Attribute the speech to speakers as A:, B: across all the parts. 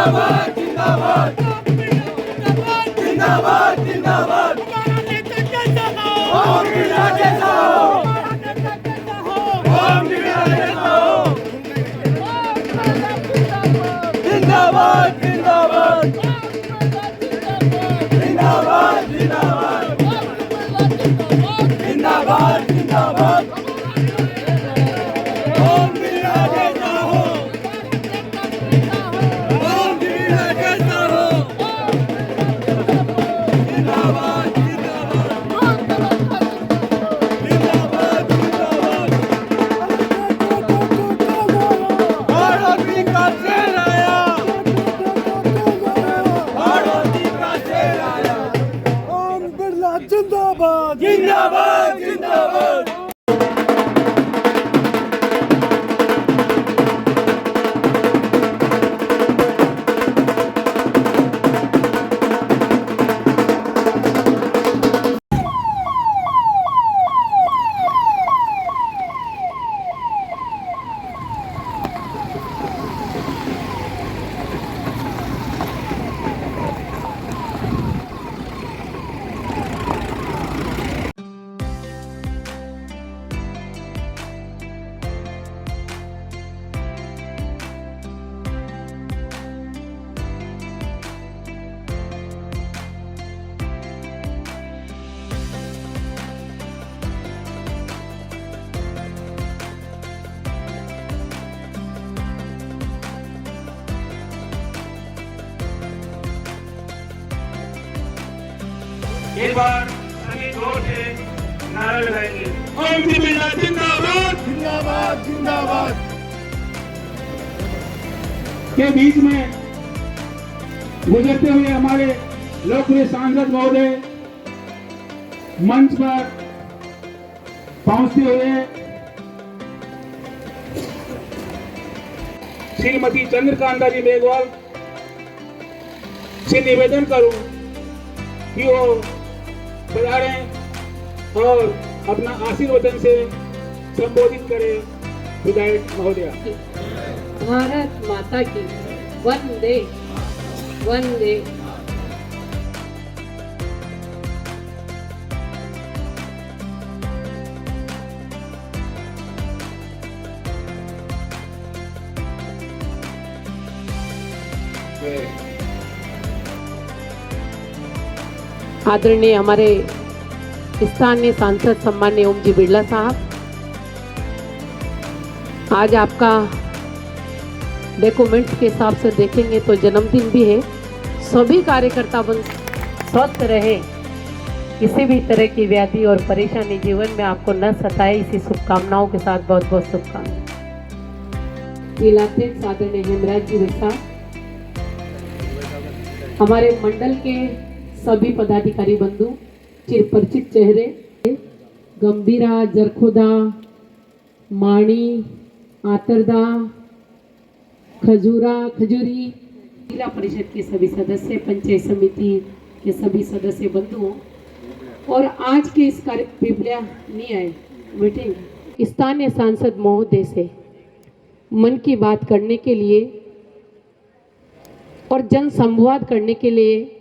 A: जिंदाबाद जिंदाबाद जिंदाबाद जिंदाबाद ओम बिरला जैसा हो ओम बिरला जैसा हो जिंदाबाद जिंदाबाद जिंदाबाद जिंदाबाद जिंदाबाद जिंदाबाद ओम बिरला जैसा हो ओम बिरला जैसा हो जिंदाबाद जिंदाबाद जिंदाबाद भारती का शेर आया भारती का शेर आया
B: ओम बिरला जिंदाबाद
A: जिंदाबाद जिंदाबाद
C: एक बार सभी जोर से नारा लगाएंगे ओम बिरला जिंदाबाद
B: जिंदाबाद जिंदाबाद
C: के बीच में गुजरते हुए हमारे लोकप्रिय सांसद महोदय मंच पर पहुंचते हुए श्रीमती चंद्रकांता जी मेघवाल से निवेदन करूं कि वो पधारें और अपना आशीर्वचन से संबोधित करें विधायक महोदया।
D: भारत माता की वंदे वंदे। आदरणीय हमारे स्थानीय सांसद सम्मान्य ओम जी बिरला साहब, आज आपका डॉक्यूमेंट्स के हिसाब से देखेंगे तो जन्मदिन भी है। सभी कार्यकर्ता बन स्वस्थ रहे, किसी भी तरह की व्याधि और परेशानी जीवन में आपको न सताए, इसी शुभकामनाओं के साथ बहुत बहुत शुभकामनाएं। इलाके आदरणीय हेमराज जी साहब, हमारे मंडल के सभी पदाधिकारी बंधु, चिरपरिचित चेहरे, गंभीरा, जरखोदा, माणी, आतरदा, खजूरी, जिला परिषद के सभी सदस्य, पंचायत समिति के सभी सदस्य बंधुओं, और आज के इस कार्य पिपलिया नहीं आए मीटिंग स्थानीय सांसद महोदय से मन की बात करने के लिए और जन संवाद करने के लिए,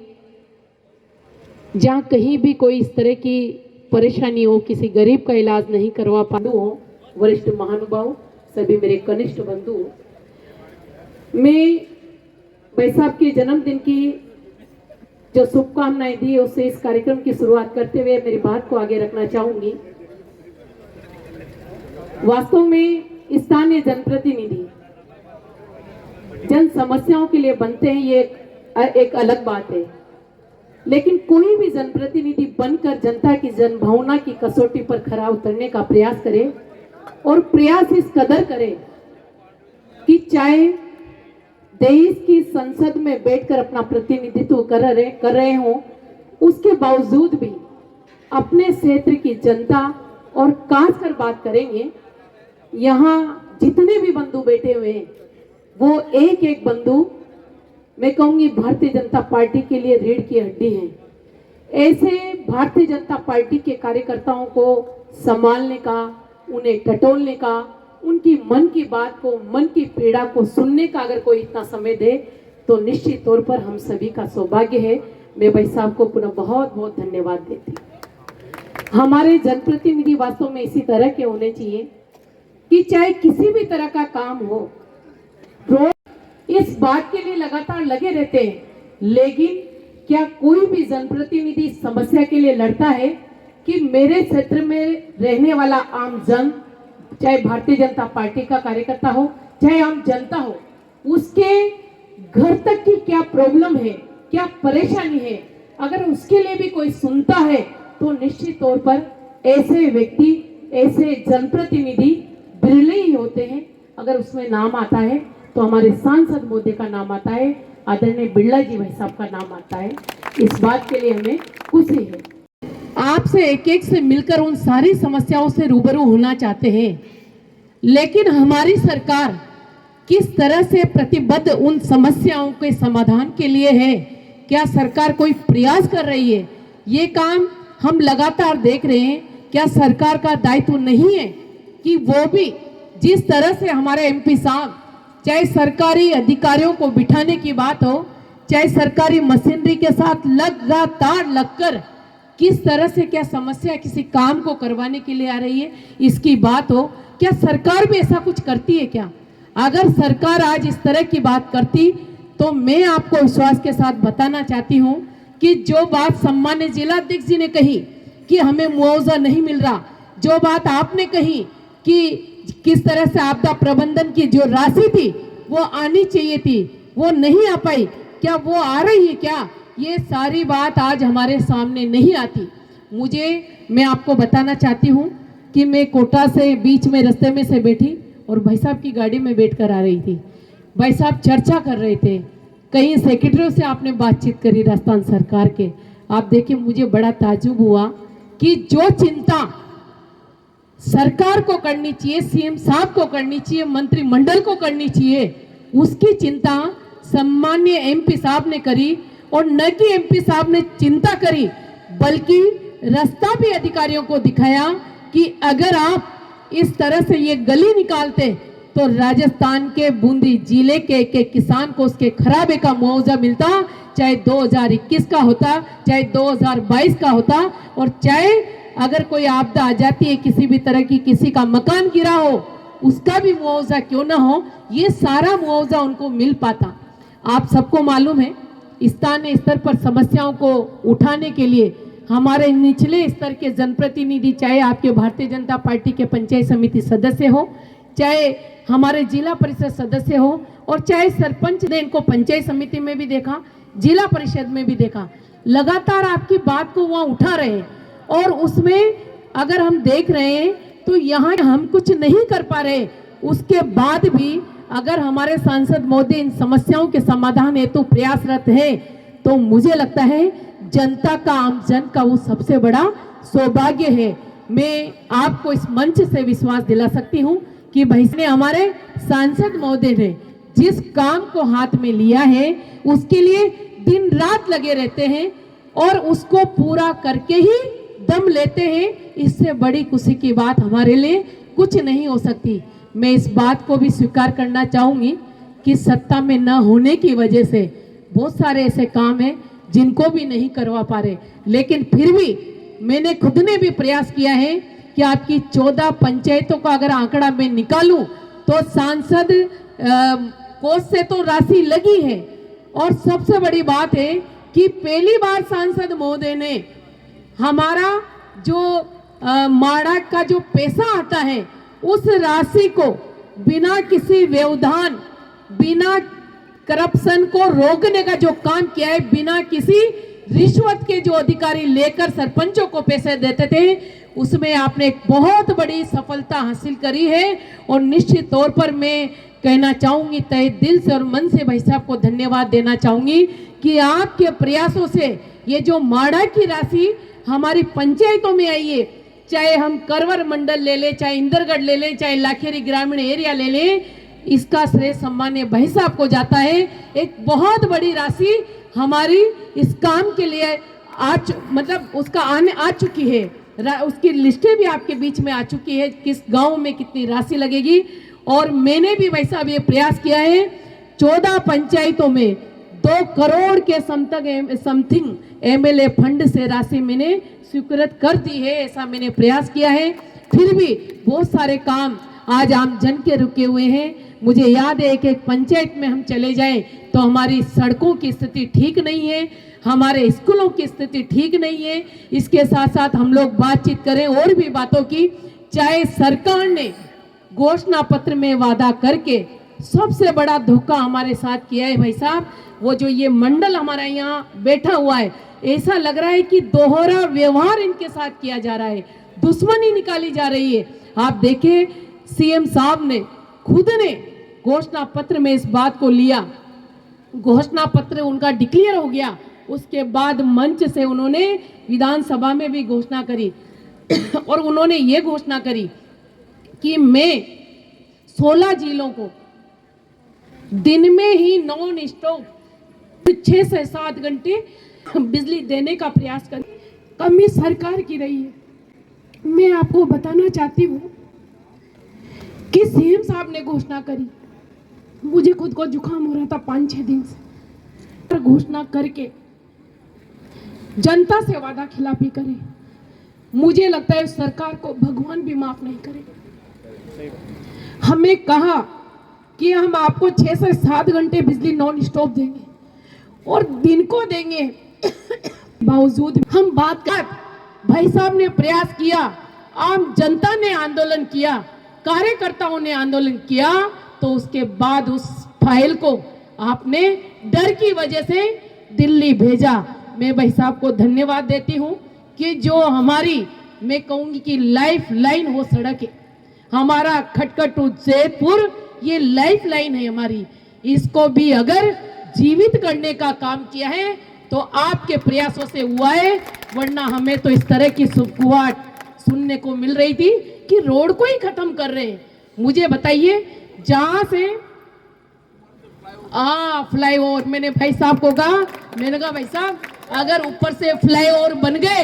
D: जहाँ कहीं भी कोई इस तरह की परेशानी हो, किसी गरीब का इलाज नहीं करवा पा हो, वरिष्ठ महानुभाव, सभी मेरे कनिष्ठ बंधु, मैं भाई साहब के जन्मदिन की जो शुभकामनाएं दी उससे इस कार्यक्रम की शुरुआत करते हुए मेरी बात को आगे रखना चाहूंगी। वास्तव में स्थानीय जनप्रतिनिधि जन समस्याओं के लिए बनते हैं, ये एक अलग बात है, लेकिन कोई भी जनप्रतिनिधि बनकर जनता की जनभावना की कसौटी पर खरा उतरने का प्रयास करे और प्रयास इस कदर करे कि चाहे देश की संसद में बैठकर अपना प्रतिनिधित्व कर रहे हो, उसके बावजूद भी अपने क्षेत्र की जनता और खासकर बात करेंगे, यहाँ जितने भी बंधु बैठे हुए हैं वो एक एक बंधु मैं कहूंगी भारतीय जनता पार्टी के लिए रीढ़ की हड्डी है। ऐसे भारतीय जनता पार्टी के कार्यकर्ताओं को संभालने का, उन्हें टटोलने का, उनकी मन की बात को, मन की पीड़ा को सुनने का अगर कोई इतना समय दे तो निश्चित तौर पर हम सभी का सौभाग्य है। मैं भाई साहब को पुनः बहुत बहुत धन्यवाद देती हूँ। हमारे जनप्रतिनिधि वास्तव में इसी तरह के होने चाहिए कि चाहे किसी भी तरह का काम हो, रोज इस बात के लिए लगातार लगे रहते हैं, लेकिन क्या कोई भी जनप्रतिनिधि समस्या के लिए लड़ता है कि मेरे क्षेत्र में रहने वाला आम जन, चाहे भारतीय जनता पार्टी का कार्यकर्ता हो, चाहे आम जनता हो, उसके घर तक की क्या प्रॉब्लम है, क्या परेशानी है, अगर उसके लिए भी कोई सुनता है तो निश्चित तौर पर ऐसे व्यक्ति, ऐसे जनप्रतिनिधि बिरले ही होते हैं। अगर उसमें नाम आता है तो हमारे सांसद मोदी का नाम आता है, आदरणीय बिरला जी भाई साहब का नाम आता है। इस बात के लिए हमें खुशी है। आपसे एक एक से मिलकर उन सारी समस्याओं से रूबरू होना चाहते हैं, लेकिन हमारी सरकार किस तरह से प्रतिबद्ध उन समस्याओं के समाधान के लिए है, क्या सरकार कोई प्रयास कर रही है, ये काम हम लगातार देख रहे हैं। क्या सरकार का दायित्व नहीं है कि वो भी जिस तरह से हमारे एमपी साहब, चाहे सरकारी अधिकारियों को बिठाने की बात हो, चाहे सरकारी मशीनरी के साथ लगातार लगकर किस तरह से क्या समस्या किसी काम को करवाने के लिए आ रही है, इसकी बात हो, क्या सरकार भी ऐसा कुछ करती है क्या? अगर सरकार आज इस तरह की बात करती तो मैं आपको विश्वास के साथ बताना चाहती हूं कि जो बात सम्मान्य जिलाध्यक्ष जी ने कही कि हमें मुआवजा नहीं मिल रहा, जो बात आपने कही कि किस तरह से आपदा प्रबंधन की जो राशि थी वो आनी चाहिए थी, वो नहीं आ पाई, क्या वो आ रही है क्या? ये सारी बात आज हमारे सामने नहीं आती। मैं आपको बताना चाहती हूँ कि मैं कोटा से बीच में रास्ते में से बैठी और भाई साहब की गाड़ी में बैठकर आ रही थी। भाई साहब चर्चा कर रहे थे, कई सेक्रेटरियों से आपने बातचीत करी राजस्थान सरकार के। आप देखिए, मुझे बड़ा ताज्जुब हुआ कि जो चिंता सरकार को करनी चाहिए, सीएम साहब को करनी चाहिए, मंत्रिमंडल को करनी चाहिए, उसकी चिंता सम्मान्य एमपी साहब ने करी। और न कि एमपी साहब ने चिंता करी, बल्कि रास्ता भी अधिकारियों को दिखाया कि अगर आप इस तरह से ये गली निकालते तो राजस्थान के बूंदी जिले के एक किसान को उसके खराबे का मुआवजा मिलता, चाहे 2021 का होता, चाहे 2022 का होता, और चाहे अगर कोई आपदा आ जाती है किसी भी तरह की, किसी का मकान गिरा हो, उसका भी मुआवजा क्यों ना हो, ये सारा मुआवजा उनको मिल पाता। आप सबको मालूम है, स्थानीय स्तर पर समस्याओं को उठाने के लिए हमारे निचले स्तर के जनप्रतिनिधि, चाहे आपके भारतीय जनता पार्टी के पंचायत समिति सदस्य हो, चाहे हमारे जिला परिषद सदस्य हो, और चाहे सरपंच ने इनको पंचायत समिति में भी देखा, जिला परिषद में भी देखा, लगातार आपकी बात को वहां उठा रहे हैं। और उसमें अगर हम देख रहे हैं तो यहाँ हम कुछ नहीं कर पा रहे, उसके बाद भी अगर हमारे सांसद मोदी इन समस्याओं के समाधान हेतु प्रयासरत है, तो मुझे लगता है जनता का, आम जन का वो सबसे बड़ा सौभाग्य है। मैं आपको इस मंच से विश्वास दिला सकती हूँ कि भाई ने, हमारे सांसद महोदय ने जिस काम को हाथ में लिया है उसके लिए दिन रात लगे रहते हैं और उसको पूरा करके ही दम लेते हैं। इससे बड़ी खुशी की बात हमारे लिए कुछ नहीं हो सकती। मैं इस बात को भी स्वीकार करना चाहूंगी कि सत्ता में न होने की वजह से बहुत सारे ऐसे काम हैं जिनको भी नहीं करवा पा रहे, लेकिन फिर भी मैंने खुद ने भी प्रयास किया है कि आपकी 14 पंचायतों का अगर आंकड़ा मैं निकालूं तो सांसद कोष से तो राशि लगी है। और सबसे बड़ी बात है कि पहली बार सांसद महोदय ने हमारा जो माड़ा का जो पैसा आता है उस राशि को बिना किसी व्यवधान, बिना करप्शन को रोकने का जो काम किया है, बिना किसी रिश्वत के जो अधिकारी लेकर सरपंचों को पैसे देते थे, उसमें आपने एक बहुत बड़ी सफलता हासिल करी है। और निश्चित तौर पर मैं कहना चाहूंगी, तहे दिल से और मन से भाई साहब को धन्यवाद देना चाहूंगी कि आपके प्रयासों से ये जो माड़ा की राशि हमारी पंचायतों में आई है, चाहे हम करवर मंडल ले लें, चाहे इंदरगढ़ ले लें, चाहे लाखेरी ग्रामीण एरिया ले लें, इसका श्रेय सम्मान्य भाई साहब को जाता है। एक बहुत बड़ी राशि हमारी इस काम के लिए मतलब उसका आने आ चुकी है, उसकी लिस्टें भी आपके बीच में आ चुकी है, किस गांव में कितनी राशि लगेगी। और मैंने भी भाई साहब ये प्रयास किया है 14 पंचायतों में 2 करोड़ के समथिंग MLA फंड से राशि मैंने स्वीकृत कर दी है, ऐसा मैंने प्रयास किया है। फिर भी बहुत सारे काम आज आम जन के रुके हुए हैं। मुझे याद है एक एक पंचायत में हम चले जाएं तो हमारी सड़कों की स्थिति ठीक नहीं है, हमारे स्कूलों की स्थिति ठीक नहीं है। इसके साथ साथ हम लोग बातचीत करें और भी बातों की, चाहे सरकार ने घोषणा पत्र में वादा करके सबसे बड़ा धोखा हमारे साथ किया है भाई साहब। वो जो ये मंडल हमारा यहाँ बैठा हुआ है, ऐसा लग रहा है कि दोहरा व्यवहार इनके साथ किया जा रहा है, दुश्मनी निकाली जा रही है। आप देखें CM साहब ने खुद ने घोषणा पत्र में इस बात को लिया, घोषणा पत्र उनका डिक्लेयर हो गया, उसके बाद मंच से उन्होंने विधानसभा में भी घोषणा करी और उन्होंने ये घोषणा करी कि मैं 16 जिलों को दिन में ही नॉन स्टॉप 6 से 7 घंटे बिजली देने का प्रयास कर। कमी सरकार की रही है। मैं आपको बताना चाहती हूँ कि CM साहब ने घोषणा करी, मुझे खुद को जुकाम हो रहा था 5-6 दिन से, घोषणा करके जनता से वादा खिलाफी करे। मुझे लगता है सरकार को भगवान भी माफ नहीं करे। हमें कहा कि हम आपको 6 से 7 घंटे बिजली नॉन स्टॉप देंगे और दिन को देंगे, बावजूद हम बात कर, भाई साहब ने प्रयास किया, आम जनता ने आंदोलन किया, कार्यकर्ताओं ने आंदोलन किया, तो उसके बाद उस फाइल को आपने डर की वजह से दिल्ली भेजा। मैं भाई साहब को धन्यवाद देती हूँ कि जो हमारी, मैं कहूंगी कि लाइफ लाइन वो सड़क है, हमारा खटखट टू जैतपुर, ये लाइफ लाइन है हमारी। इसको भी अगर जीवित करने का काम किया है तो आपके प्रयासों से हुआ है, वरना हमें तो इस तरह की सुखुआट सुनने को मिल रही थी कि रोड को ही खत्म कर रहे हैं। मुझे बताइए, जहां से फ्लाईओवर, मैंने भाई साहब को कहा, मैंने कहा भाई साहब अगर ऊपर से फ्लाईओवर बन गए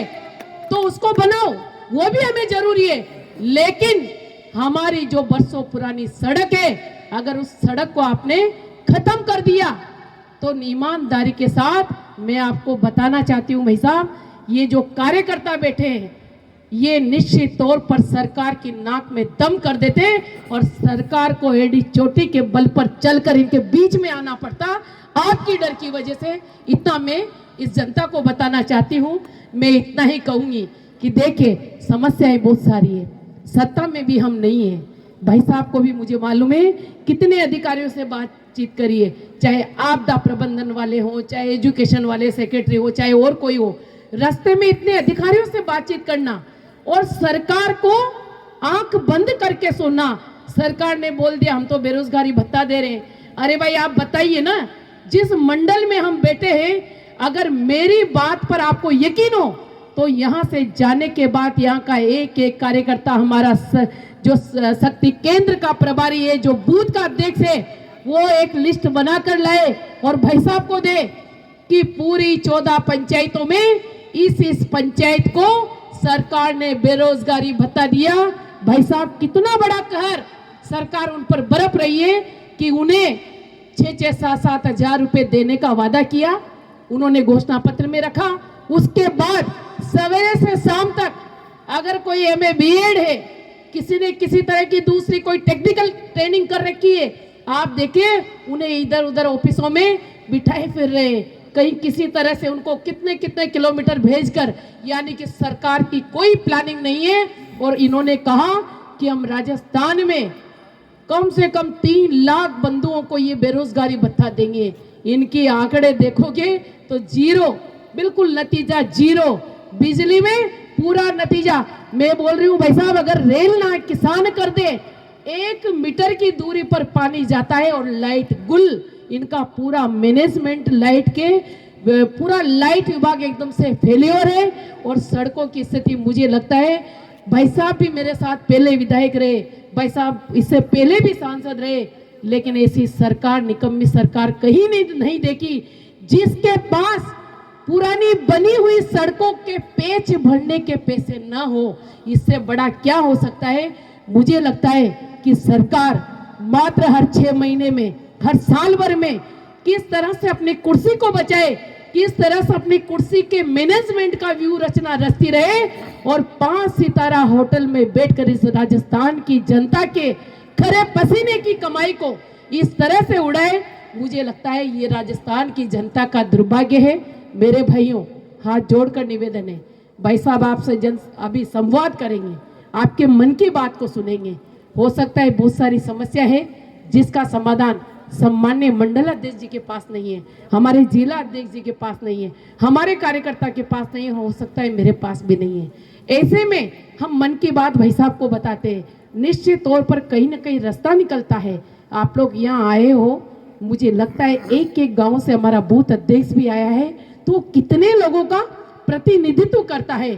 D: तो उसको बनाओ, वो भी हमें जरूरी है, लेकिन हमारी जो बरसों पुरानी सड़क है, अगर उस सड़क को आपने खत्म कर दिया तो ईमानदारी के साथ मैं आपको बताना चाहती हूं भाई साहब, ये जो कार्यकर्ता बैठे हैं ये निश्चित तौर पर सरकार की नाक में दम कर देते और सरकार को एड़ी चोटी के बल पर चलकर इनके बीच में आना पड़ता, आपकी डर की वजह से। इतना मैं इस जनता को बताना चाहती हूं। मैं इतना ही कहूंगी कि देखिए समस्याएं बहुत सारी है, सत्ता में भी हम नहीं है। भाई साहब को भी मुझे मालूम है कितने अधिकारियों से बातचीत करी है, चाहे आपदा प्रबंधन वाले हो, चाहे एजुकेशन वाले सेक्रेटरी हो, चाहे और कोई हो, रास्ते में इतने अधिकारियों से बातचीत करना और सरकार को आंख बंद करके सुनना। सरकार ने बोल दिया हम तो बेरोजगारी भत्ता दे रहे हैं। अरे भाई आप बताइए ना, जिस मंडल में हम बैठे हैं, अगर मेरी बात पर आपको यकीन हो तो यहां से जाने के बाद यहाँ का एक एक कार्यकर्ता, हमारा जो शक्ति केंद्र का प्रभारी है, जो बूथ का अध्यक्ष है, वो एक लिस्ट बनाकर लाए और भाई साहब को दे कि पूरी 14 पंचायतों में इस पंचायत को सरकार ने बेरोजगारी भत्ता दिया। भाई साहब कितना बड़ा कहर सरकार उन पर बरप रही है कि उन्हें 6-6, 7-7 हजार रुपए देने का वादा किया, उन्होंने घोषणा पत्र में रखा। उसके बाद सवेरे से शाम तक अगर कोई MA BEd है, किसी ने किसी तरह की दूसरी कोई टेक्निकल ट्रेनिंग कर रखी है, आप देखिए उन्हें इधर उधर ऑफिसों में बिठाए फिर रहे हैं, कहीं किसी तरह से उनको कितने कितने किलोमीटर भेजकर, यानी कि सरकार की कोई प्लानिंग नहीं है। और इन्होंने कहा कि हम राजस्थान में कम से कम 3 लाख बंधुओं को ये बेरोजगारी भत्ता देंगे। इनके आंकड़े देखोगे तो जीरो, बिल्कुल नतीजा जीरो। बिजली में पूरा नतीजा। मैं बोल रही हूँ भाई साहब, अगर रेल ना किसान कर दे, 1 मीटर की दूरी पर पानी जाता है और लाइट गुल। इनका पूरा मैनेजमेंट लाइट के, पूरा लाइट विभाग एकदम से फेलियर है। और सड़कों की स्थिति, मुझे लगता है भाई साहब भी मेरे साथ पहले विधायक रहे, भाई साहब इससे पहले भी सांसद रहे, लेकिन ऐसी सरकार, निकम्मी सरकार कहीं नहीं देखी जिसके पास पुरानी बनी हुई सड़कों के पेच भरने के पैसे ना हो। इससे बड़ा क्या हो सकता है? मुझे लगता है कि सरकार मात्र हर 6 महीने में, हर साल भर में किस तरह से अपनी कुर्सी को बचाए, किस तरह से अपनी कुर्सी के मैनेजमेंट का व्यू रचना रचती रहे और 5 सितारा होटल में बैठकर इस राजस्थान की जनता के खरे पसीने की कमाई को इस तरह से उड़ाए। मुझे लगता है ये राजस्थान की जनता का दुर्भाग्य है। मेरे भाइयों, हाथ जोड़कर निवेदन है, भाई साहब आपसे अभी संवाद करेंगे, आपके मन की बात को सुनेंगे। हो सकता है बहुत सारी समस्या है जिसका समाधान सम्मान्य मंडल अध्यक्ष जी के पास नहीं है, हमारे जिला अध्यक्ष जी के पास नहीं है, हमारे कार्यकर्ता के पास नहीं है, हो सकता है मेरे पास भी नहीं है। ऐसे में हम मन की बात भाई साहब को बताते हैं, निश्चित तौर पर कहीं ना कहीं रास्ता निकलता है। आप लोग यहाँ आए हो, मुझे लगता है एक एक गांव से हमारा बूथ अध्यक्ष भी आया है, तो कितने लोगों का प्रतिनिधित्व करता है।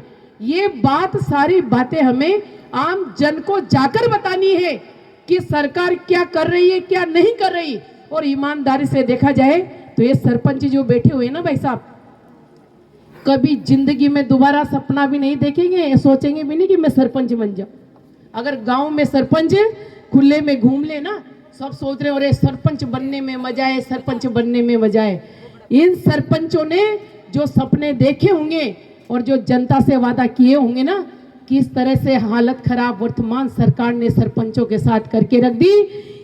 D: ये बात, सारी बातें हमें आम जन को जाकर बतानी है कि सरकार क्या कर रही है, क्या नहीं कर रही। और ईमानदारी से देखा जाए तो ये सरपंच जो बैठे हुए ना भाई साहब, कभी जिंदगी में दोबारा सपना भी नहीं देखेंगे, सोचेंगे भी नहीं कि मैं सरपंच बन जाऊं। अगर गांव में सरपंच खुले में घूम ले ना, सब सोच रहे अरे सरपंच बनने में मजा है, सरपंच बनने में मजा है। इन सरपंचों ने जो सपने देखे होंगे और जो जनता से वादा किए होंगे ना, किस तरह से हालत खराब वर्तमान सरकार ने सरपंचों के साथ करके रख दी।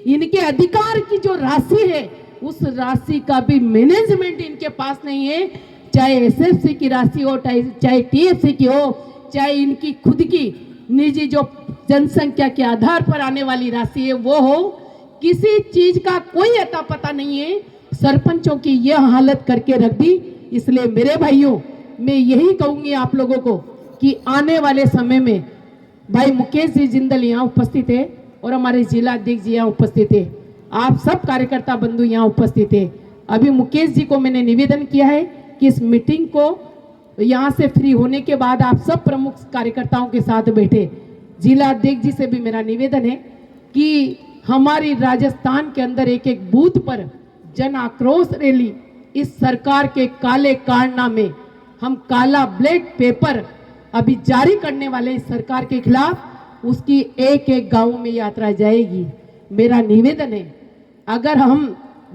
D: इनके अधिकार की जो राशि है, उस राशि का भी मैनेजमेंट इनके पास नहीं है। चाहे एसएफसी की राशि हो, चाहे टीएफसी की हो, चाहे इनकी खुद की निजी जो जनसंख्या के आधार पर आने वाली राशि है वो हो, किसी चीज का कोई अता पता नहीं है। सरपंचों की यह हालत करके रख दी। इसलिए मेरे भाइयों, मैं यही कहूंगी आप लोगों को कि आने वाले समय में भाई मुकेश जी जिंदल यहाँ उपस्थित है और हमारे जिला अध्यक्ष जी यहाँ उपस्थित है, आप सब कार्यकर्ता बंधु यहाँ उपस्थित है। अभी मुकेश जी को मैंने निवेदन किया है कि इस मीटिंग को यहाँ से फ्री होने के बाद आप सब प्रमुख कार्यकर्ताओं के साथ बैठे। जिला अध्यक्ष जी से भी मेरा निवेदन है कि हमारी राजस्थान के अंदर एक एक बूथ पर जन आक्रोश रैली, इस सरकार के काले कारनामे, हम काला ब्लैक पेपर अभी जारी करने वाले इस सरकार के खिलाफ, उसकी एक एक गांव में यात्रा जाएगी। मेरा निवेदन है, अगर हम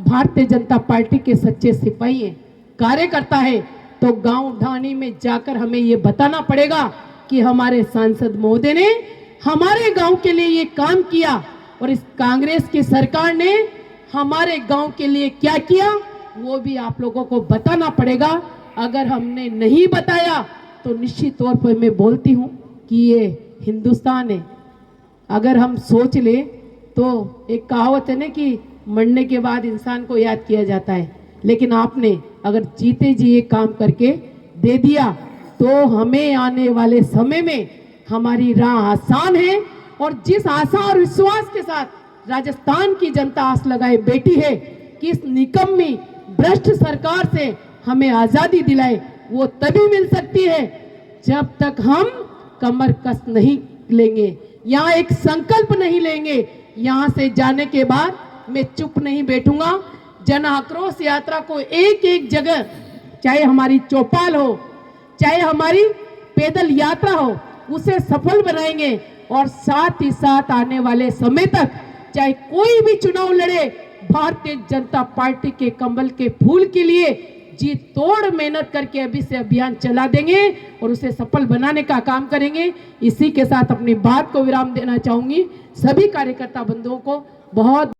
D: भारतीय जनता पार्टी के सच्चे सिपाही हैं, कार्यकर्ता है, तो गांव ढाणी में जाकर हमें ये बताना पड़ेगा कि हमारे सांसद महोदय ने हमारे गांव के लिए ये काम किया और इस कांग्रेस की सरकार ने हमारे गांव के लिए क्या किया, वो भी आप लोगों को बताना पड़ेगा। अगर हमने नहीं बताया तो निश्चित तौर पर मैं बोलती हूँ कि ये हिंदुस्तान है। अगर हम सोच ले तो एक कहावत है ना कि मरने के बाद इंसान को याद किया जाता है, लेकिन आपने अगर जीते जी ये काम करके दे दिया तो हमें आने वाले समय में हमारी राह आसान है। और जिस आशा और विश्वास के साथ राजस्थान की जनता आस लगाए बैठी है कि इस निकम्मी भ्रष्ट सरकार से हमें आजादी दिलाए, वो तभी मिल सकती है जब तक हम कमर कस नहीं लेंगे, यहाँ एक संकल्प नहीं लेंगे। यहाँ से जाने के बाद मैं चुप नहीं बैठूंगा। जन आक्रोश यात्रा को एक एक जगह, चाहे हमारी चौपाल हो, चाहे हमारी पैदल यात्रा हो, उसे सफल बनाएंगे। और साथ ही साथ आने वाले समय तक चाहे कोई भी चुनाव लड़े, भारतीय जनता पार्टी के कमल के फूल के लिए जी तोड़ मेहनत करके अभी से अभियान चला देंगे और उसे सफल बनाने का काम करेंगे। इसी के साथ अपनी बात को विराम देना चाहूंगी। सभी कार्यकर्ता बंधुओं को बहुत